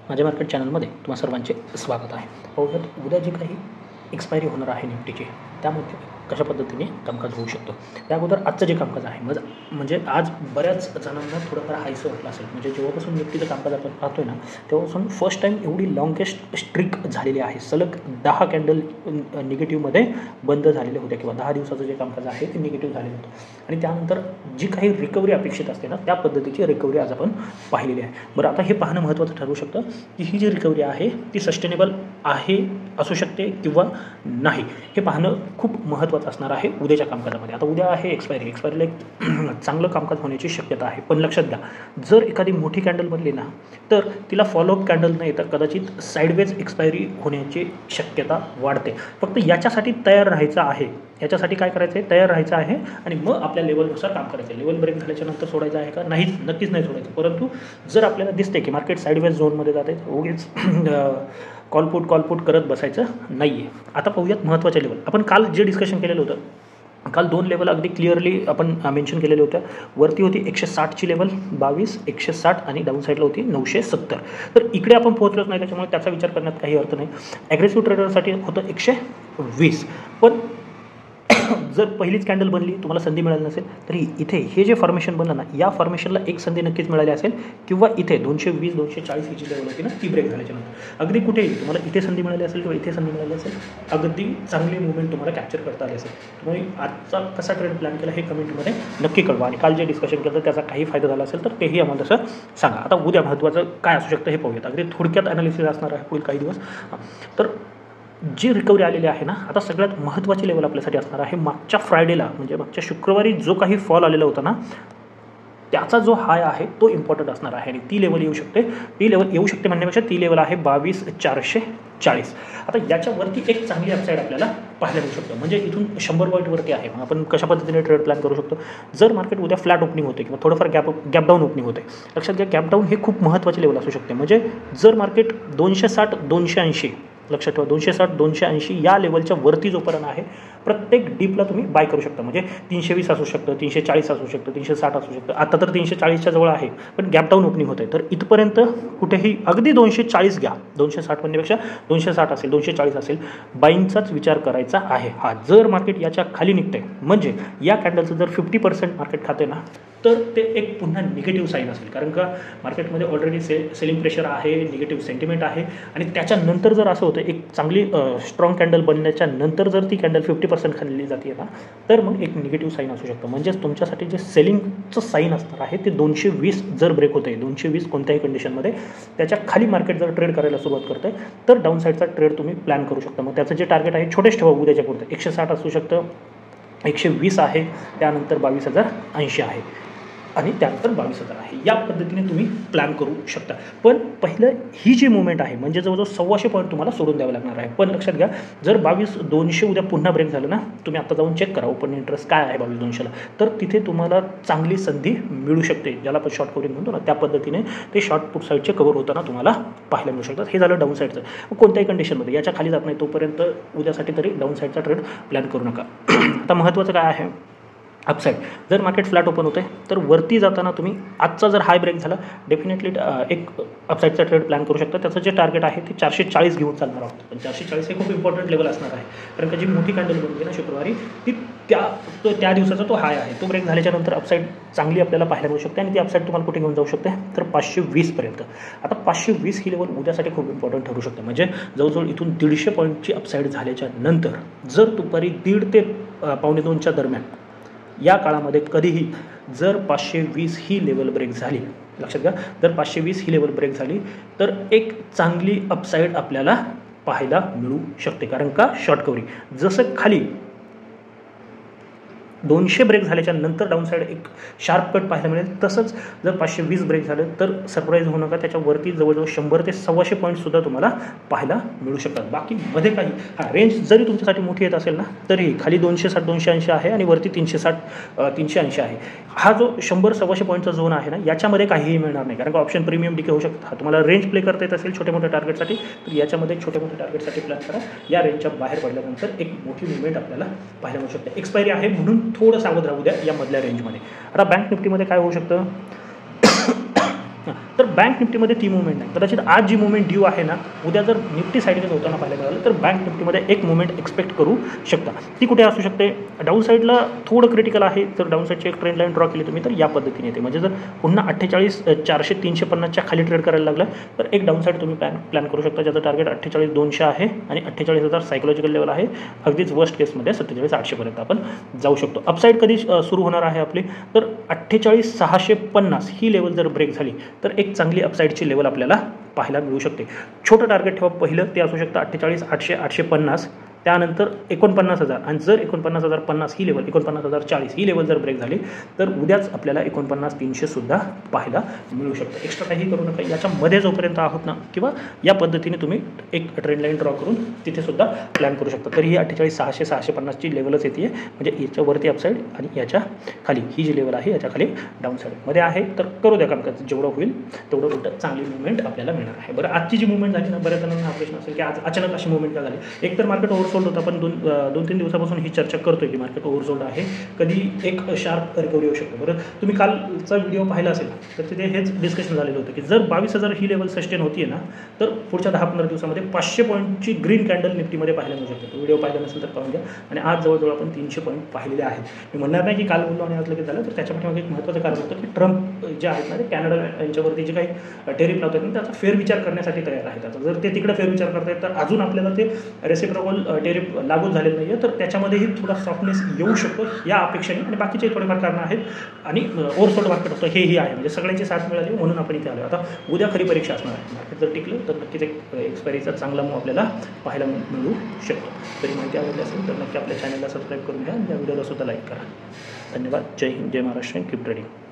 माझ्या मार्केट चॅनलमध्ये तुम्हा सर्वांचे स्वागत आहे. पाहूयात उद्या जे काही एक्सपायरी होणार आहे निफ्टीची त्यामध्ये कशा पद्धतीने कामकाज होऊ शकतं. त्या अगोदर आजचं जे कामकाज आहे म्हणजे आज बऱ्याच जणांना थोडंफार हायसं वाटलं असेल. म्हणजे जेव्हापासून निफ्टीचं कामकाज आपण पाहतोय ना तेव्हापासून फर्स्ट टाईम एवढी लॉंगेस्ट स्ट्रिक झालेली आहे. सलग 10 कॅन्डल निगेटिव्हमध्ये बंद झालेले होते किंवा 10 दिवसाचं जे कामकाज आहे ते निगेटिव्ह झालेलं होतं आणि त्यानंतर जी काही रिकव्हरी अपेक्षित असते ना त्या पद्धतीची रिकव्हरी आज आपण पाहिलेली आहे. बरं, आता हे पाहणं महत्त्वाचं ठरू शकतं की ही जी रिकव्हरी आहे ती सस्टेनेबल आहे असू शकते किंवा नाही, हे पाहणं खूप महत्त्वाचं असणार आहे उद्याच्या कामकाजामध्ये. आता उद्या आहे एक्सपायरीला एक चांगलं कामकाज होण्याची शक्यता आहे. पण लक्षात घ्या, जर एखादी मोठी कॅन्डल बनली ना तर तिला फॉलोअप कॅन्डल नाही तर कदाचित साईडवेज एक्सपायरी होण्याची शक्यता वाढते. फक्त याच्यासाठी तयार राहायचं आहे. याच्यासाठी काय करायचं आहे, तयार राहायचं आहे आणि मग आपल्या लेवलनुसार काम करायचं आहे. लेवल ब्रेक झाल्याच्या नंतर सोडायचं आहे का, नाही, नक्कीच नाही सोडायचं. परंतु जर आपल्याला दिसते की मार्केट साईडवेज झोनमध्ये जाते उगीच कॉलपुट करत बसायचं नाही आहे. आता पाहूयात महत्त्वाच्या लेवल. आपण काल जे डिस्कशन केलेलं होतं, काल 2 लेवल अगदी क्लिअरली आपण मेन्शन केलेले होत्या. वरती होती 160ची लेवल 22 160 आणि डाऊन साईडला होती 970. तर इकडे आपण पोहोचलोच नाही, त्याच्यामुळे त्याचा विचार करण्यात काही अर्थ नाही. ॲग्रेसिव्ह ट्रेडरसाठी होतं 120. पण जर पहिलीच कॅन्डल बनली, तुम्हाला संधी मिळाली नसेल तरी इथे हे जे फॉर्मेशन बनलं ना या फॉर्मेशनला एक संधी नक्कीच मिळाली असेल किंवा इथे 220 240 ही जी लेवल होती ना ती ब्रेक झाल्याच्या नंतर अगदी कुठेही तुम्हाला इथे संधी मिळाली असेल किंवा इथे संधी मिळाली असेल, अगदी चांगली मुवमेंट तुम्हाला कॅप्चर करता आली असेल. तुम्ही आजचा कसा ट्रेड प्लॅन केला हे कमेंटमध्ये नक्की कळवा आणि काल जे डिस्कशन केलं त्याचा काही फायदा झाला असेल तर तेही आम्हाला तसं सांगा. आता उद्या महत्त्वाचं काय असू शकतं हे पाहूयात. अगदी थोडक्यात ॲनालिसिस असणार आहे पुढील काही दिवस. तर जी रिकव्हरी आलेली आहे ना, आता सगळ्यात महत्त्वाची लेवल आपल्यासाठी असणार आहे मागच्या फ्रायडेला म्हणजे मागच्या शुक्रवारी जो काही फॉल आलेला होता ना त्याचा जो हाय आहे तो इम्पॉर्टंट असणार आहे आणि ती लेवल येऊ शकते म्हणण्यापेक्षा ती लेवल आहे 22,440. आता याच्यावरती एक चांगली अपसाईड आपल्याला पाहायला मिळू शकतं. म्हणजे इथून 100 पॉईंटवरती आहे. मग आपण कशा पद्धतीने ट्रेड प्लॅन करू शकतो. जर मार्केट उद्या फ्लॅट ओपनिंग होते किंवा थोडंफार गॅप डाऊन ओपनिंग होते, लक्षात घ्या गॅप डाऊन हे खूप महत्त्वाची लेवल असू शकते. म्हणजे जर मार्केट 260 280 लक्षात ठेवा 260 280 या लेवलच्या वरती जोपर्यंत आहे प्रत्येक डीपला तुम्ही बाय करू शकता. म्हणजे 320 असू शकतं, 340 असू शकतं, 360 असू शकतं. आता तर 340च्या जवळ आहे पण गॅप डाऊन ओपनिंग होते तर इथपर्यंत कुठेही अगदी 240 घ्या. 260 म्हणण्यापेक्षा 260 असेल 240 असेल बाईंगचाच विचार करायचा आहे. हा जर मार्केट याच्या खाली निघते म्हणजे या कॅन्डलचं जर 50% मार्केट खाते ना तर ते एक पुन्हा निगेटिव्ह साईन असेल. कारण का मार्केटमध्ये ऑलरेडी सेलिंग प्रेशर आहे, निगेटिव्ह सेंटिमेंट आहे आणि त्याच्यानंतर जर असं होतं एक चांगली स्ट्रॉंग कॅन्डल बनण्याच्या नंतर जर ती कॅन्डल 50% खाल्ली जाते ना तर मग एक निगेटिव्ह साईन असू शकतं. म्हणजेच तुमच्यासाठी जे सेलिंगचं साईन असणार आहे ते 220 जर ब्रेक होते 220 कोणत्याही कंडिशनमध्ये त्याच्या खाली मार्केट जर ट्रेड करायला सुरुवात करते तर डाऊन साईडचा ट्रेड तुम्ही प्लॅन करू शकता. मग त्याचं जे टार्गेट आहे छोटेच ठेवा उद्याच्या पुरतं. 160 असू शकतं, 120 आहे, त्यानंतर 22,080 आहे आणि त्यानंतर 22,000 आहे. या पद्धतीने तुम्ही प्लॅन करू शकता. पण पहिलं ही जी मुवमेंट आहे म्हणजे जवळजवळ 1,200 पॉईंट तुम्हाला सोडून द्यावं लागणार आहे. पण लक्षात घ्या जर 22,200 उद्या पुन्हा ब्रेक झालं ना तुम्ही आता जाऊन चेक करा ओपन इंटरेस्ट काय आहे 22,200ला, तर तिथे तुम्हाला चांगली संधी मिळू शकते. ज्याला आपण शॉर्ट कवरिंग म्हणतो ना त्या पद्धतीने ते शॉर्ट पुट साईडचे कव्हर होताना तुम्हाला पाहायला मिळू शकतात. हे झालं डाऊन साईडचं. कोणत्याही कंडिशनमध्ये याच्या खाली जात नाही तोपर्यंत उद्यासाठी तरी डाऊन साईडचा ट्रेड प्लॅन करू नका. आता महत्त्वाचं काय आहे अपसाईड. जर मार्केट फ्लॅट ओपन होते तर वरती जाताना तुम्ही आजचा जर हाय ब्रेक झाला डेफिनेटली एक अपसाईडचा ट्रेड प्लॅन करू शकता. त्याचं जे टार्गेट आहे ते 440 घेऊन चालणार आहोत. पण 440 हे खूप इम्पॉर्टंट लेवल असणार आहे. कारण का जी मोठी कॅन्डल बनली ना शुक्रवारी ती त्या दिवसाचा तो हाय आहे. तो ब्रेक झाल्याच्या नंतर अपसाईड चांगली आपल्याला पाहायला मिळू शकते आणि ती अपसाईड तुम्हाला कुठे घेऊन जाऊ शकते तर 520पर्यंत. आता 520 ही लेवल उद्यासाठी खूप इम्पॉर्टंट ठरू शकते. म्हणजे जवळजवळ इथून 150 पॉईंटची अपसाईड झाल्याच्या नंतर जर दुपारी 1:30 ते 1:45च्या दरम्यान या काळामध्ये कधीही जर 520 ही लेवल ब्रेक झाली, लक्षात घ्या जर 520 ही लेवल ब्रेक झाली तर एक चांगली अपसाईड आपल्याला पाहायला मिळू शकते. कारण का शॉर्ट कवरिंग जसं खाली 200 ब्रेक झाल्याच्या नंतर डाऊन साईड एक शार्प कट पाहायला मिळेल तसंच जर 520 ब्रेक झालं तर सरप्राईज होऊ नका. त्याच्यावरती जवळजवळ 100 ते 1,200 पॉईंटसुद्धा तुम्हाला पाहायला मिळू शकतात. बाकी मध्ये काही रेंज जरी तुमच्यासाठी मोठी येत असेल ना तरी खाली 260 280 आहे आणि वरती 360 380 आहे. हा जो 100 1,200 पॉईंटचा झोन आहे ना याच्यामध्ये काहीही मिळणार नाही. कारण का ऑप्शन प्रीमियम डीके होऊ शकतात. हा तुम्हाला रेंज प्ले करता येत असेल छोटे मोठ्या टार्गेटसाठी तर याच्यामध्ये छोटे मोठे टार्गेटसाठी प्लॅन करा. या रेंजच्या बाहेर पडल्यानंतर एक मोठी मुवमेंट आपल्याला पाहायला मिळू शकते. एक्सपायरी आहे म्हणून थोडं सावध राहू द्या या मधल्या रेंजमध्ये. आता बँक निफ्टीमध्ये काय होऊ शकतं तर बँक निफ्टीमध्ये ती मुवमेंट नाही. कदाचित आज जी मुवमेंट ड्यू आहे ना, उद्या जर निफ्टी साईडने होताना पाहायला मिळालं तर बँक निफ्टीमध्ये एक मुवमेंट एक्सपेक्ट करू शकता. ती कुठे असू शकते? डाऊन साईडला थोडं क्रिटिकल आहे. जर डाऊन साईडची एक ट्रेंड लाईन ड्रॉ केली तुम्ही तर या पद्धतीने येते. म्हणजे जर पुन्हा 48,400 350च्या खाली ट्रेड करायला लागलं तर एक डाऊन साईड तुम्ही प्लॅन करू शकता, ज्याचं टार्गेट 48,200 आहे आणि 48,000 सायकोलॉजिकल लेवल आहे. अगदीच वर्स्ट केसमध्ये 47,800 आपण जाऊ शकतो. अपसाईड कधी सुरू होणार आहे आपली? तर 48,650 ही लेवल जर ब्रेक झाली तर एक चांगली अपसाईडची लेवल आपल्याला पाहायला मिळू शकते. छोटं टार्गेट ठेवा. पहिलं ते असू शकतं 48,800 850, त्यानंतर 49,000 आणि जर 49,050 ही लेवल 49,040 ही लेवल जर ब्रेक झाली तर उद्याच आपल्याला 49,300 सुद्धा पाहायला मिळू शकतं. एक्स्ट्रा काही करू नका. याच्यामध्ये जोपर्यंत आहोत ना, किंवा या पद्धतीने तुम्ही एक ट्रेंड लाईन ड्रॉ करून तिथे सुद्धा प्लॅन करू शकता. तर ही 48,600 650ची लेवलच येते, म्हणजे याच्यावरती अपसाईड आणि याच्या खाली ही जी लेवल आहे याच्या खाली डाऊन साईडमध्ये आहे. तर करू द्या कामकाज, जेवढं होईल तेवढं उलट चांगली मुवमेंट आपल्याला मिळणार आहे. बरं, आजची जी मुवमेंट झाली ना, बऱ्याच जणांना हा प्रश्न असेल की आज अचानक अशी मुवमेंट का झाली. एक तर मार्केट ओव्हरसोल्ड होतं. आपण 2-3 दिवसापासून ही चर्चा करतोय की मार्केट ओव्हरसोल्ड आहे, कधी एक शार्प रिकव्हरी होऊ शकतो. बरं, तुम्ही कालचा व्हिडिओ पाहिला असेल तर तिथे हेच डिस्कशन झालेलं होतं की जर 22,000 ही लेवल सस्टेन होती ना, तर पुढच्या 10-15 दिवसामध्ये 500 पॉईंटची ग्रीन कॅन्डल निफ्टीमध्ये पाहायला मिळू शकतो. व्हिडिओ पाहिला नसेल तर पाहून घ्या. आणि आज जवळजवळ आपण 300 पॉईंट पाहिलेले आहेत. मी म्हणणार नाही की काल बोललो आणि आज लगेच झालं, तर त्याच्यामध्ये एक महत्त्वाचं कारण होतं की ट्रम्प जे आहेत ना, ते कॅनडा यांच्यावरती जे काही टेरिफ लावतात ना, त्याचा फेरविचार करण्यासाठी तयार आहेत. आता जर ते तिकडे फेरविचार करतायत तर अजून आपल्याला ते रेसिप्रोकल टेरिफ लागू झालेलं नाही आहे, तर त्याच्यामध्येही थोडा सॉफ्टनेस येऊ शकतो या अपेक्षेने. आणि बाकीचे थोडेफार कारणं आहेत. आणि ओव्हरसोल्ड मार्केट होतं हेही आहे, म्हणजे सगळ्यांची साथ मिळाली म्हणून आपण इथे आलो. आता उद्या खरी परीक्षा असणार आहे. मार्केट जर टिकलं तर नक्कीच एक एक्सपायरीचा चांगला मूव आपल्याला पाहायला मिळू शकतो. तरी माहिती आवडली असेल तर नक्की आपल्या चॅनलला सबस्क्राईब करून घ्या आणि या व्हिडिओला सुद्धा लाईक करा. धन्यवाद. जय हिंद, जय महाराष्ट्र. Keep trading.